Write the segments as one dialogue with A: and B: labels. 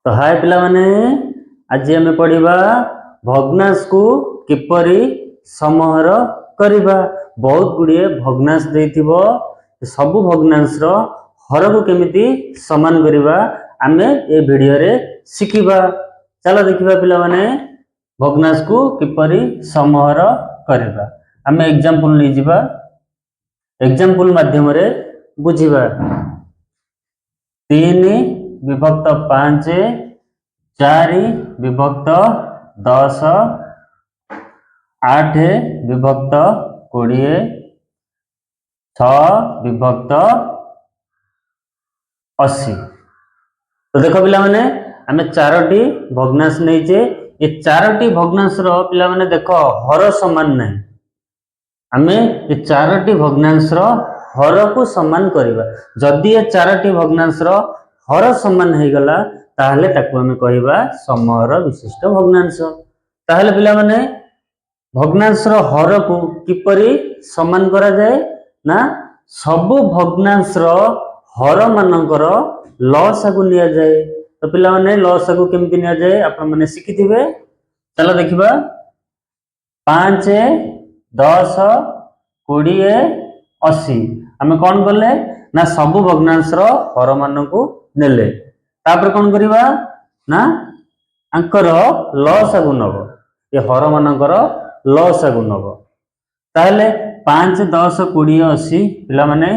A: तो हाय पिला माने आज आम पढ़ा भग्नांश को किपरि समाहार करिबा। बहुत गुड़िए भग्नांश देथिबो, सब भग्नांश रो हर को केमिति समान करिबा आमे ए वीडियो रे शिखिबा। चलो देखिबा पिला माने भग्नांश को किपरि समाहार करिबा। आमे एग्जांपल नै जिबा, एग्जांपल माध्यम रे बुझिबा। 3 विभक्त 5, 4 विभक्त 10, 8 विभक्त 20, 6 विभक्त 80। तो देखो पिला माने आमे चारोटी भग्नांश नैचे, ये चारोटी भग्नांश रो पिला माने देखो हर समान नै। आमे ये चारोटी भग्नांश रो हर को समान करिबा। जदि ये चारोटी भग्नांश रो हर समान हे गला ताहले ताकू हमें कहिबा समाहार विशिष्ट भग्नांश। ताहले पिला माने भग्नांश रो हर को किपरि समान करा जाए ना, सब भग्नांश रो हर मानकर लसा को निया जाए। तो पिला माने लसा को केमति निया जाए आपण माने शिखिथिबे। चलो देखिबा 5, 10, 20, 80 आमे कोन करले ना सब भग्नांश रो हर मान को नेले। तापर कोन करिबा ना अंकर लसा को नबो, ये हर मानकर लसा को नबो। ताहले 5, 10, 20, 80 पिला माने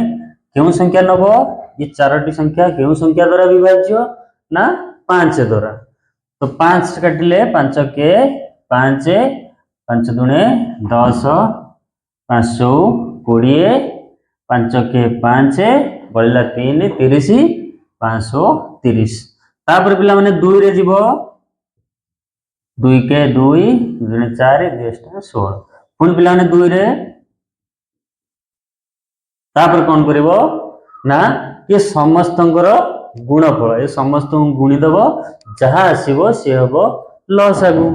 A: केउ संख्या नबो, ये चारोटी संख्या केउ संख्या द्वारा विभाज्य ना 5 द्वारा। तो 5 काटिले 5 के 5, 5 दुने 10, 5 20, 5 के 5 बल्ला 3 30, 530। तापर पिला माने 2 रे जीवो, 2 के 2 दुने 4 2 16। पुणी पिला माने 2 रे तापर कोन करिवो ना ये समस्तंकर गुणफल, ये समस्त गुणी दबो, जहा आसीबो से हबो लसागु।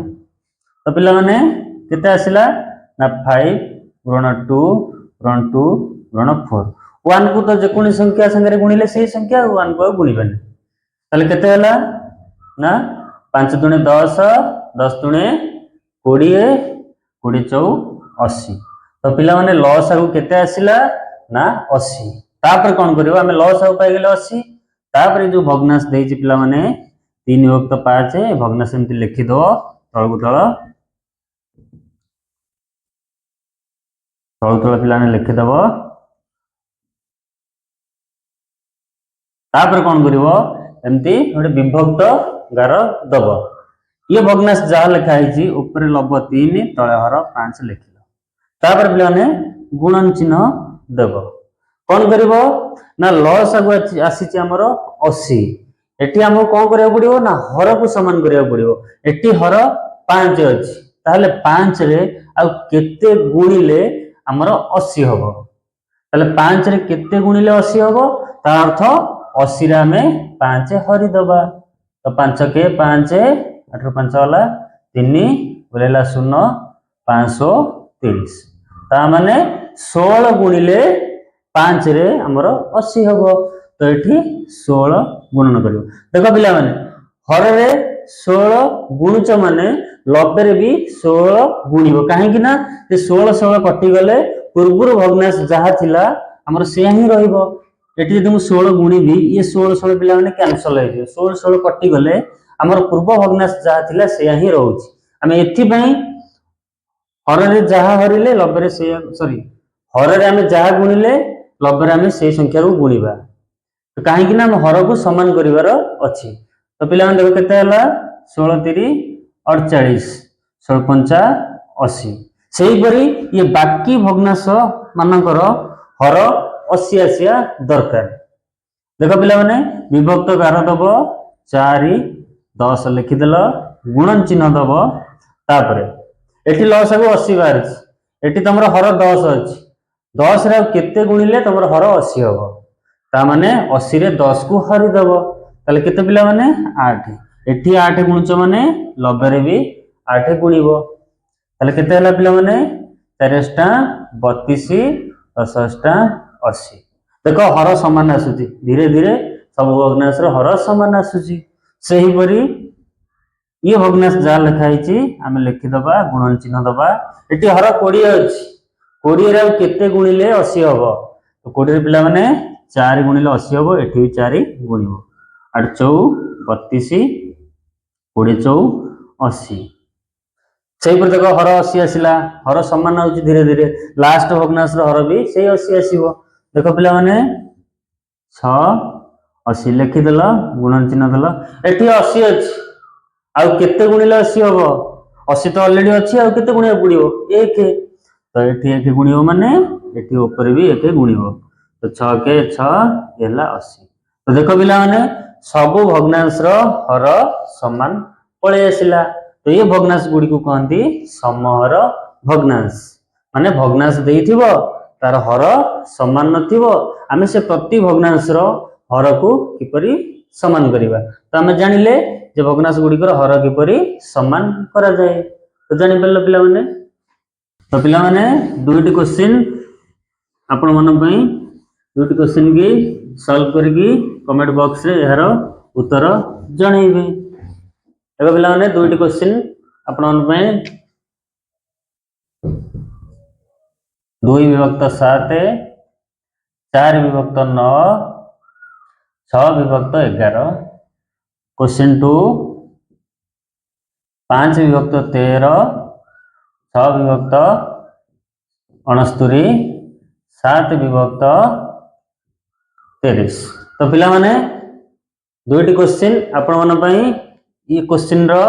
A: तो पिला माने केते आसिला ना 5 ऋण 2 ऋण 2 ऋण 4। 1 को तो जेकोनी संख्या संगे गुणिले से संख्या 1 को गुणिबानी। ताले केते हला ना 5 दुने 10, 10 दुने 20, 20 4 80। तो पिला माने लसागु केते आसिला ना 80। तापर कोन करिवो हमें लसागु पाइ गेले 80। तापर जो भग्नांश देछि पिला माने 3 विभक्त 5 भग्नांश एमति लिखि दो तळगु तळ पिला ने लिखि दबो। तापर कोन करिवो एमती गोटे विभक्त गार दबो। ये भग्नांश जहा लिखा है ऊपर लब 3 तले हर 5 लिखिलो। तापर पिला ने गुणन चिन्ह देबो। कोन करिवो ना लसागु आसी हमर 80। एटी हमको कोन करिया पड़िवो ना हर को समान करिया पड़िवो। एटी हर 5 अछि, ताहले 5 रे आ केते गुणिले हमर 80 हबो। ताहले 5 रे केते गुणिले 80 हबो, तार अर्थ 80 रे हमें 5 हरि दबा। तो 5 के 5 8 रो 5 वाला 3 बोलेला 0 530। ता माने 16 गुणिले 5 रे हमर 80 हबो। तो एठी 16 गुणन करियो। देखो पिला माने हर रे 16 गुणुच माने 90 रे भी 16 गुणिबो। काहे कि ना जे 16 16 कटि गले पूर्वरु भग्नांश जहा थिला हमर से ही रहिबो। एठी जदि मु 16 गुणी भी ये 16 16 पिला माने कैंसल हे जे 16 16 कटि गले हमर पूर्व भग्नांश जहा थिला से ही रहउची। हमें एथि पई हर रे जहा हरिले 90 रे से सॉरी हर रे हमें जहा गुणिले 90 रे हमें से संख्या को गुणिबा। तो काहे कि ना हम हर को समान करिवार अछि। तो पिला माने देखो केते हला 16 3 48 16 5 80। सेही परी ये बाकी भग्नांश मानकर हर 80 आसिया दरकार। देखो पिला माने विभक्त गार दबो 4 10 लिखि देलो, गुणन चिन्ह दबो। तापरे एठी लसागु 80 बाहर, एठी तमरो हर 10 अछि। 10 रे केते गुणिले तमरो हर 80 हबो। ता माने 80 रे 10 को हरि दबो। ताले केते पिला माने 8। एठी 8 गुणुच माने 90 रे भी 8 गुणिबो। ताले केते हला पिला माने 4 32 10 80। देखो हर समान आसुची, धीरे धीरे सब भग्नांश रो हर समान आसुची। सेहीपरि ये भग्नांश जहाँ लिखाई आम लिखिदबा गुणन चिन्ह दबा ये हर 20 अच्छी 20 केते गुणिले 80 हम तो 20 पिला माने 4 गुणिले 80 हम एठी भी 4 गुणिब 8 4 32 20 4 80 से देख हर 80 आसला हर सामान हो धीरे धीरे लास्ट भग्नांश हर भी से 80 आसो देख पिला माने 6 80 लिखिदेल गुणन चिन्ह देल एठी 80 अच्छी आउ केते गुणिले 80 हम 80 तो ऑलरेडी अच्छी आउ केते गुणिया पड़िबो 1 तो एठी 1 गुणिबो माने एठी ऊपर भी 1 गुणिबो तो 6 के 6 एला 80 तो देखो पिला माने सब भग्नांश रो हर समान पळे आसिला तो ये भग्नांश गुडी को कहंती समहर भग्नांश माने भग्नांश देइथिबो तार हर समान नथिबो आमे से प्रति भग्नांश रो हर को किपरि समान करिबा तो आमे जानिले जे भग्नांश गुड़िकर हर किपरि समान करा जाए तो जानि परलो पिला माने तो पिला माने दुईटी क्वेश्चन आपण मन पई दुईटी क्वेश्चन की सॉल्व करके कमेंट बॉक्स रे यार उत्तर जणैबे एबे पिला माने दुईटी क्वेश्चन आपण मन पई 2 विभक्त 7 4 विभक्त 9 6 विभक्त 11 क्वेश्चन 2 5 विभक्त 13 6 विभक्त 69 7 विभक्त 23 तो पिला माने दुईटी क्वेश्चन आपण मन पई ये क्वेश्चन रो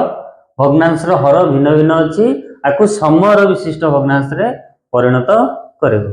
A: भग्नांश रो हर भिन्न भिन्न अछि आकु समर विशिष्ट भग्नांश रे परिणत करेबो।